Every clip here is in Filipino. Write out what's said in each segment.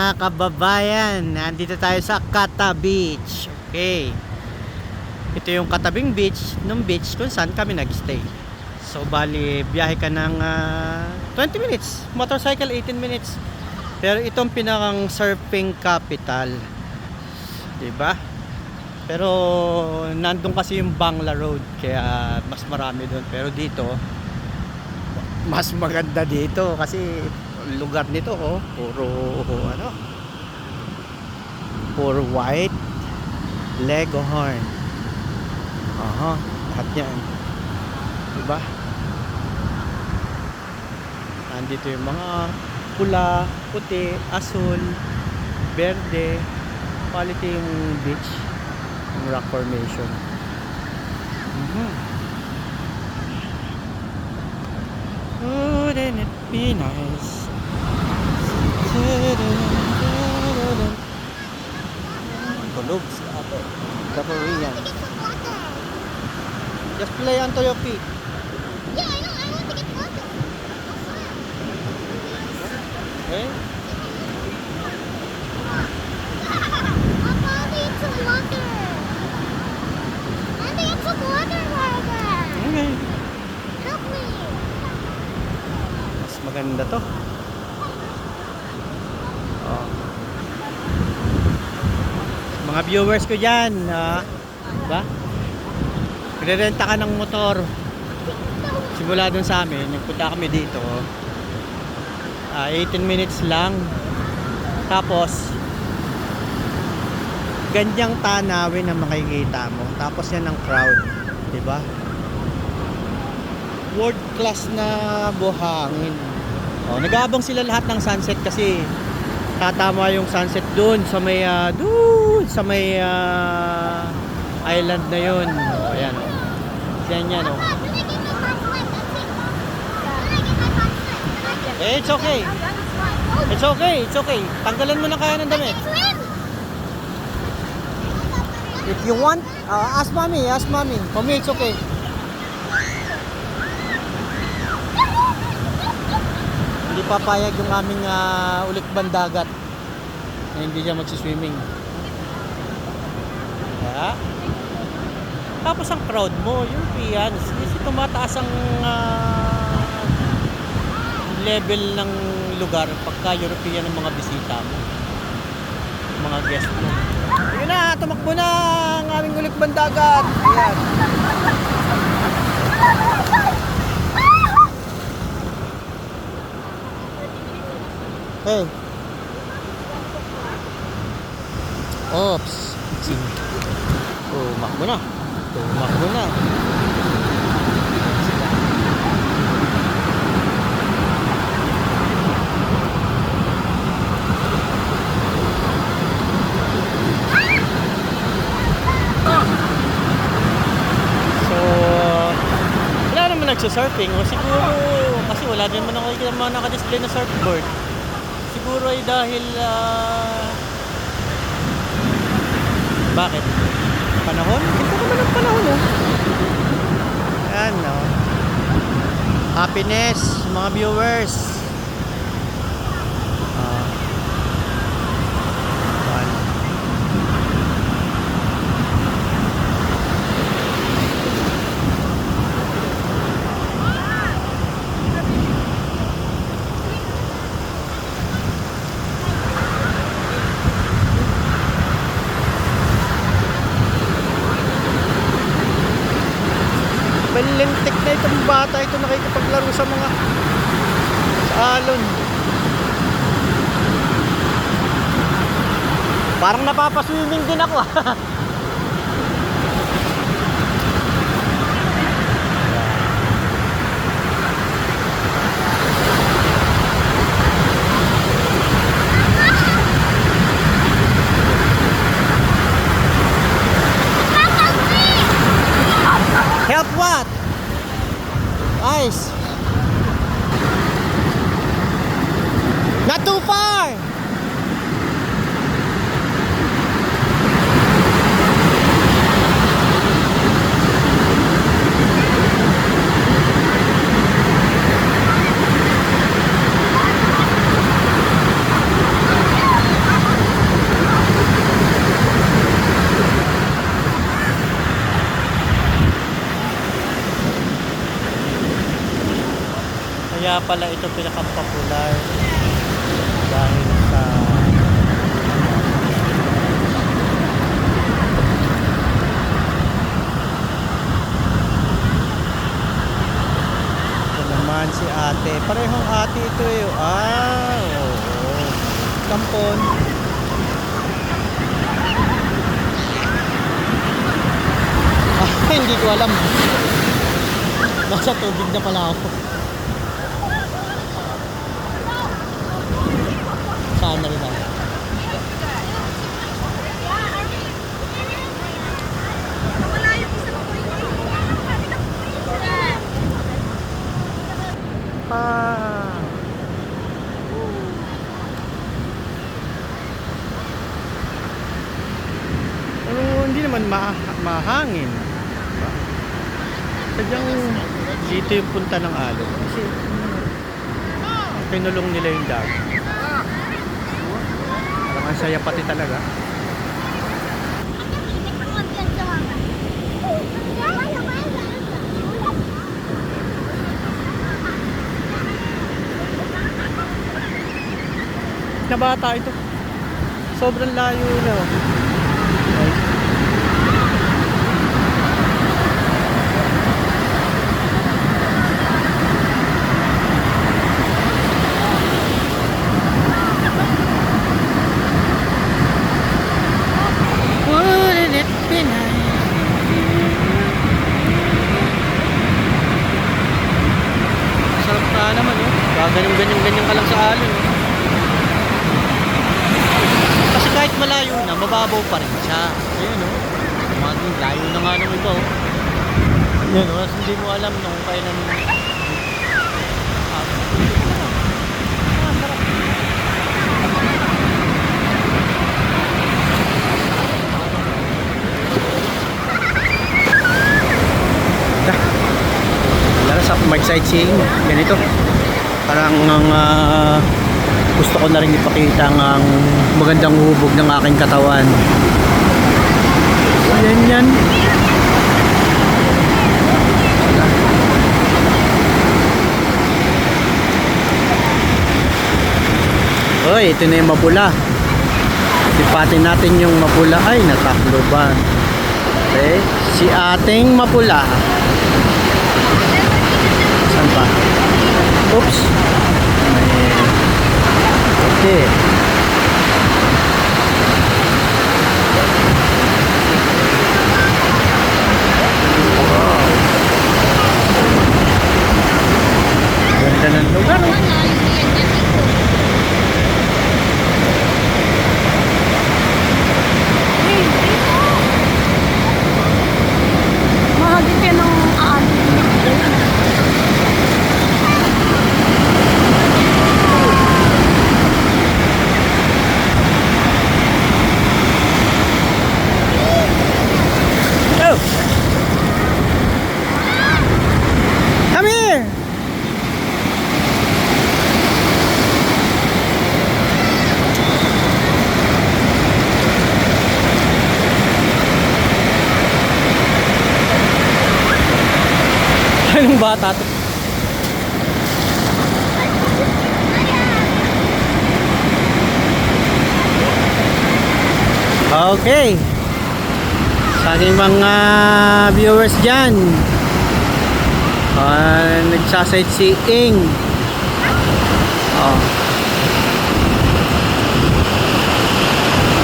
mga kababayan, nandito tayo sa Kata Beach. Okay. Ito yung katabing beach nung beach kung saan kami nagstay. So bali biyahe ka ng 20 minutes, motorcycle 18 minutes. Pero itong pinakang surfing capital, 'di ba? Pero nandun kasi yung Bangla Road kaya mas marami doon. Pero dito mas maganda dito kasi lugar nito puro white Leghorn. Lahat yan, diba? Nandito yung mga pula, puti, asul, berde. Quality yung beach, yung rock formation. Wouldn't it be nice? Tulog si ate. The Korean. Just play onto your feet. Yeah, I know. I want to get water. Okay? Papa, need some water. And get some water, Margaret. Okay. Help me. Mas maganda to. Mga viewers ko dyan, diba? Nagre-renta ka ng motor. Simula dun sa amin, nagpunta kami dito. 18 minutes lang. Tapos, ganyang tanawin ang makikita mo. Tapos yan ang crowd, diba? World class na buhangin. Nag-aabang sila lahat ng sunset kasi tatama yung sunset doon sa may island na yun. Ayan o. Yan o. Papa, can I get my flashlight? That's it. Can I get my flashlight? It's okay. It's okay. It's okay. Tanggalan mo na kaya ng damit. Swim. If you want, ask mommy. Ask mommy. For me, it's okay. Hindi papayag yung aming ulikbang dagat na hindi siya magsiswimming. Kaya, tapos ang crowd mo, Europeans, kasi tumataas ang level ng lugar pagka European ang mga bisita mo, mga guest mo. Ayun na, tumakbo na ang aming ulikbang dagat. Ayan. Hey. Oops. Tumakbo na. Tumakbo na. So, wala naman nagsasurfing. O siguro, kasi wala din naman ako mga naka-display na surfboard. Siguro ay dahil bakit? Panahon? Ito naman ang panahon Ayan happiness mga viewers. Lintik na itong bata ito nakikipaglaro sa mga alon. Parang napapaswimming din ako Help what? Ice. Not too far. Kaya pala ito pinaka-popular dahil sa ito naman si ate. Parehong ate ito eh. Ah, oo. Kampon. Ah, hindi ko alam. Nasa tubig na pala ako. Saan na rin ako? Ah. Pero hindi naman mahangin. Sadyang dito yung punta ng alon. Kasi pinulong nila yung dagat. Parang ang saya pati talaga. Na bata ito. Sobrang layo na. Wouldn't it be nice? Sarap na naman oh. Ganyan ka lang sa alon oh. Kasi kahit malayo na, mababaw pa rin siya. Ayun oh. Layo na nga nung iba oh. Yan oh, hindi mo alam kung kailan sa mag-sightseeing, ganito. Parang gusto ko na rin ipakita ang magandang hubog ng aking katawan. Ayan yan. Oy, ito na yung mapula. Sipatin natin yung mapula. Ay, nataklo ba? Okay, si ating mapula. Saan pa? Oops. Okay. Wow. Ganda ng lugar. Mahagit yan ng Come here. Anong bata to? Okay. Sa aking mga viewers dyan, nagsasightseeing. Oh.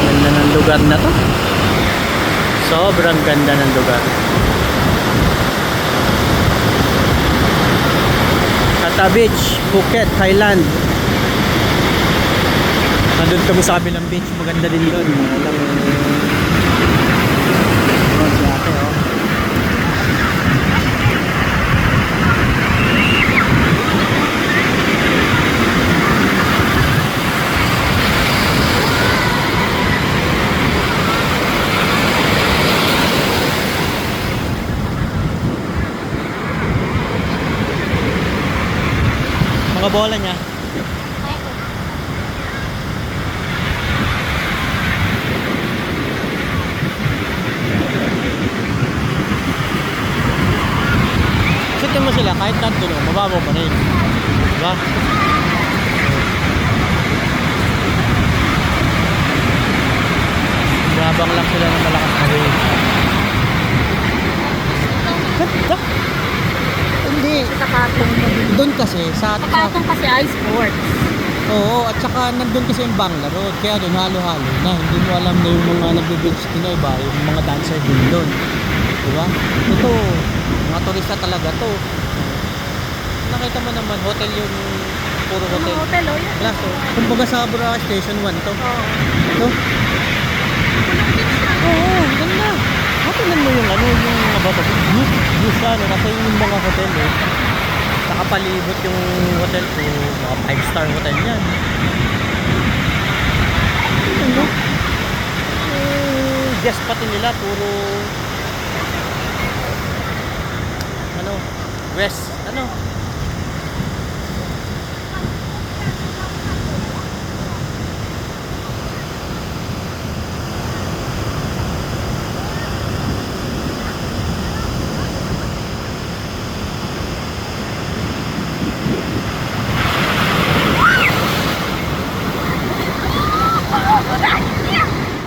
Ganda ng lugar na to. Sobrang ganda ng lugar. Kata Beach, Phuket, Thailand. Nandun kami sa kabilang beach, maganda din doon. Mga bola niya. Sitin mo sila kahit nandun, mababaw pa rin. Diba? Yabang lang sila ng malakas na wave. Ganda. Hindi. Sa Katong. Doon kasi sa Sa Katong kasi ice sports. Oo, at saka nandun kasi yung Bangla Road. Kaya doon halo-halo na. Hindi mo alam na yung mga nagbe-beach din na iba, yung mga dancer din doon. Diba? Ito, mga turista talaga to. Nakita mo naman, hotel yung puro hotel. Mga hotel, oh, yan. Wala, so, kumbaga sa Abura Station 1 to. Oo. Ito. Oo, ganda. Tingnan mo yung ano, yung mga bata. Views siya, no? Kasi yung mga hotel eh. Nakapalibot yung hotel ko, mga 5-star hotel yan. Ano? Guest pati nila, puro ano, west, ano?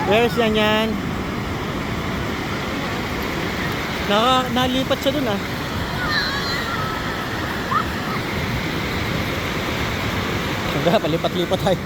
Where's yan? Nalipat siya dun ah. Siyempre, palipat-lipat tayo.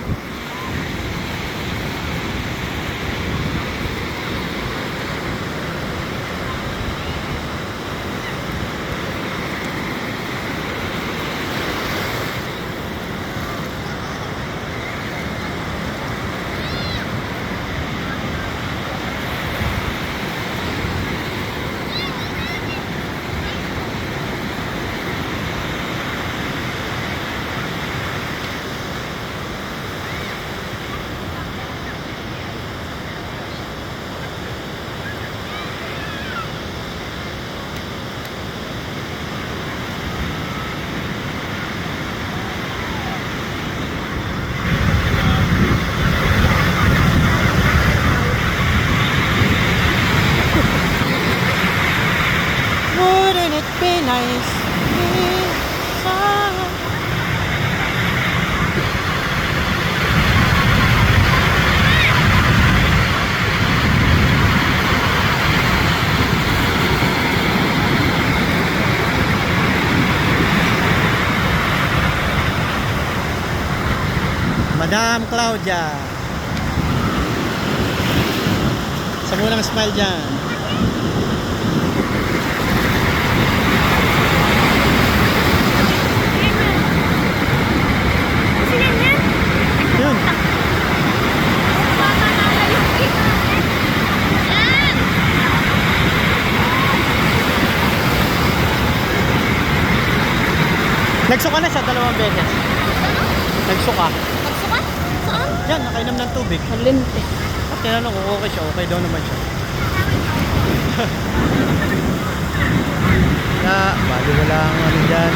Wouldn't it be nice if Madam Claudia. Sa munang smile dyan. Yun. Nagsuka na siya 2 beses. Nagsuka. Nagsukat? Saan? Yan, nakainom ng tubig. Malinte. At tinanong kung okay siya, okay daw naman siya. Bali wala ang ano dyan.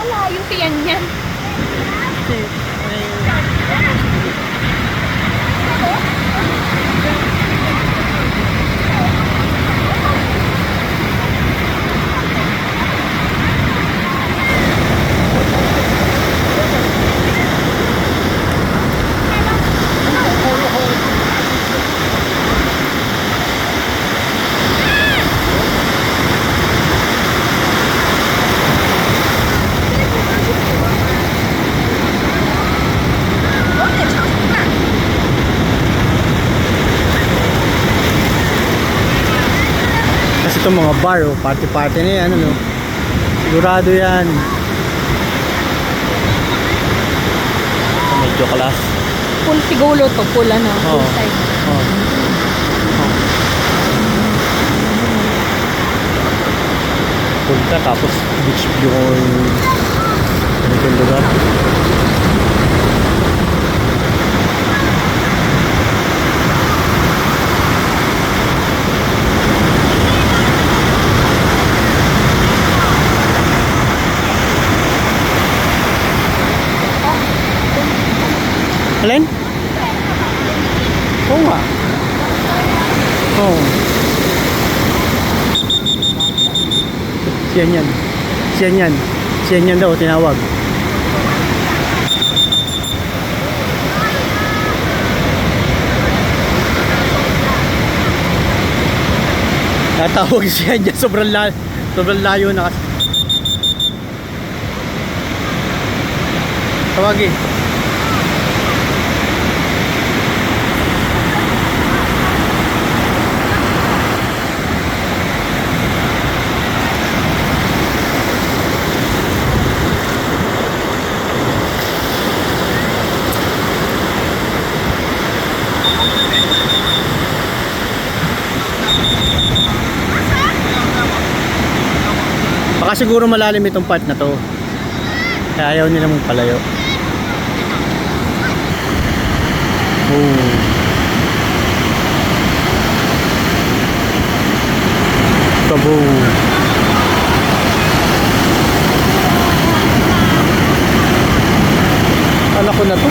Layo siyan yan. Kasi itong mga bar, oh, party-party na yan, ano, sigurado yan. So, medyo class. Full siguro to, full ano, full side. Punta tapos beach view yung lugar. Alin? Oo nga. Oo. Siyan yan. Siyan yan. Siyan yan daw, tinawag. Tatawag siya dyan. Sobrang layo na kasi. Tawagin. Baka siguro malalim itong part na to. Kaya ayaw nila mong palayo. Oh. Kaboom. Anak ko na to.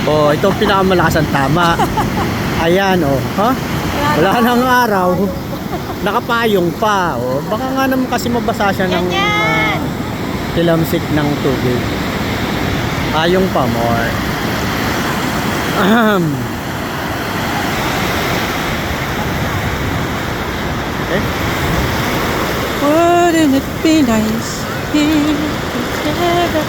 Oh, ito ang pinakamalakas ang tama. Ayan, oh. Ha? Wala nang araw. Nakapayong pa. Oh. Baka nga naman kasi mabasa siya ng tilamsik ng tubig. Payong pa, more. Okay. Wouldn't it be nice here together?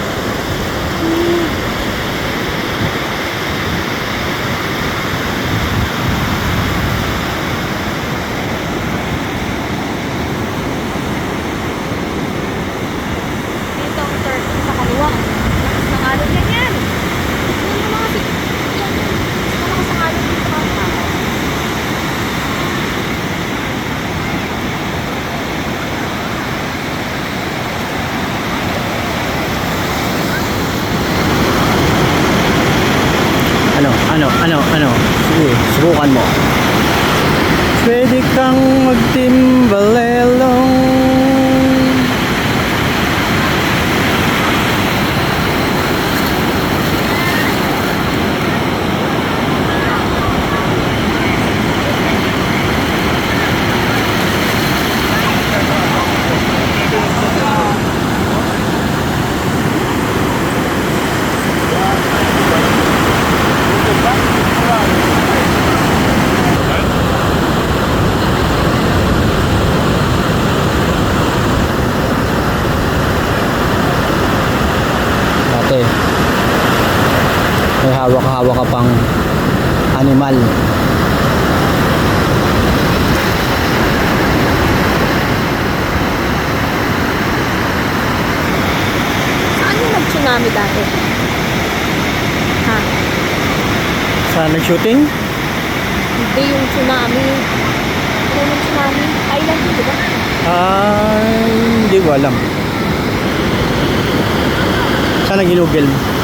Dito ang turtle sa kaliwa. Sangalon yan yan. Yung mga sangalon dito ka na. Ano? Sige, subukan mo. Pwede kang magtimbalelong. May hawak-hawak ka pang animal. Saan yung nag-tsunami dati? Ha? Saan nag-shooting? Hindi yung tsunami. Ano yung tsunami? Island, di ba? Hindi ko alam. Saan nag-inugil?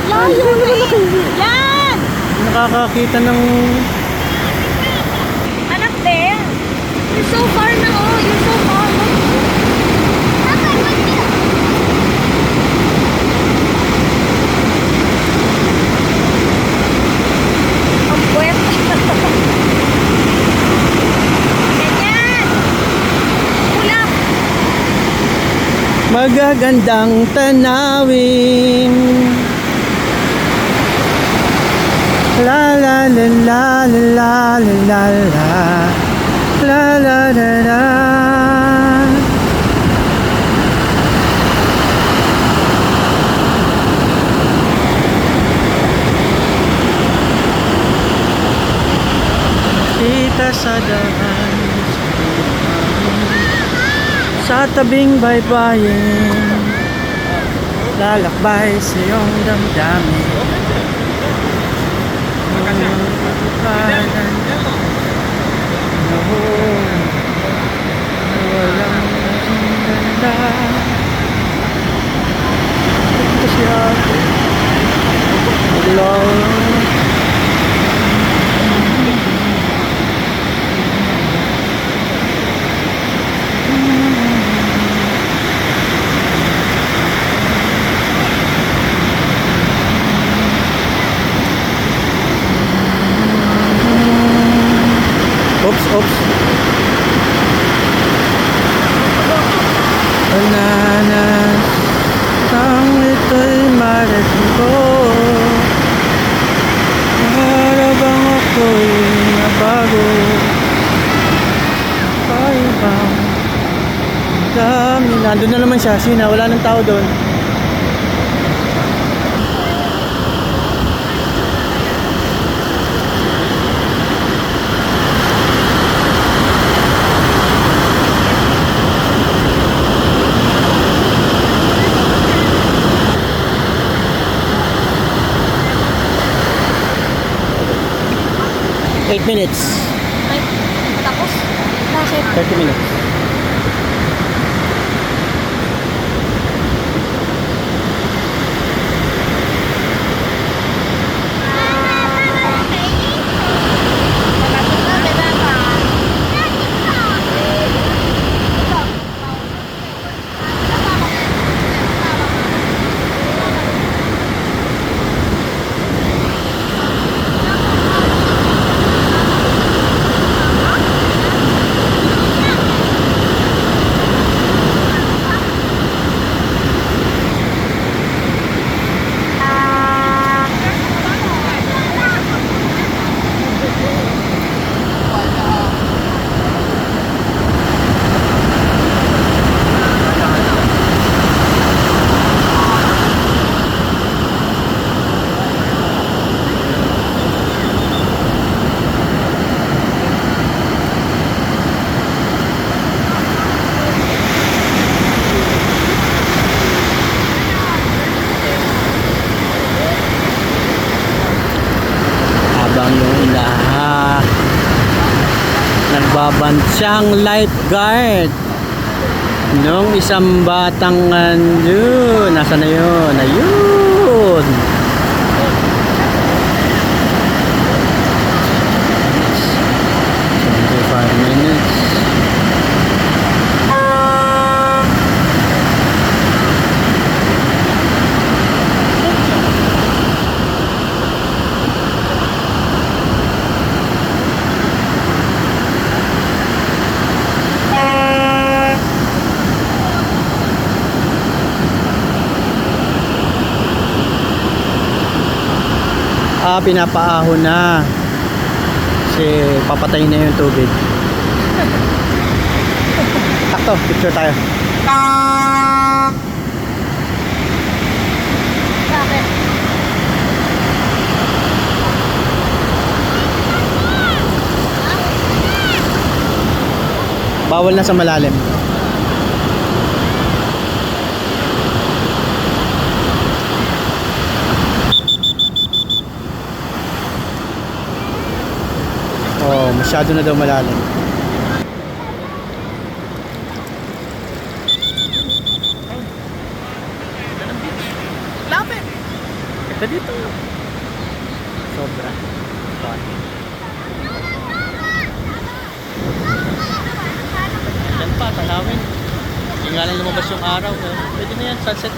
Layo eh! Yan! Nakakakita ng... Anak din! You're so far na oh! You're so far! Ang puwet! Ganyan! Ulap! magagandang tanawin. La la la la la la la la la la la la. Kita sa daan sa tabing baybayin, lalakbay sa iyong damdamin. Walang ganda. Ito siya. Oops. Bananas, ang ito'y marating ko. Para bang ako'y nabago? Kaya bang dami? Nandun na naman siya, Sina, wala nang tao doon. Eight minutes. Ay, tapos? Bakit? 30 minutes. Nagbabansyang lifeguard nung isang batang yun, nasa na yun, ayun 25 minutes. Pinapaahon na kasi papatayin na yung tubig. Takto, picture tayo. Bakit? Bawal na sa malalim. Oh, masyado na daw malalim. Lapit. Ito dito. Sobra. Yan pa, tanawin. Hindi nga lang lumabas yung araw. Pwede na yan, sunset.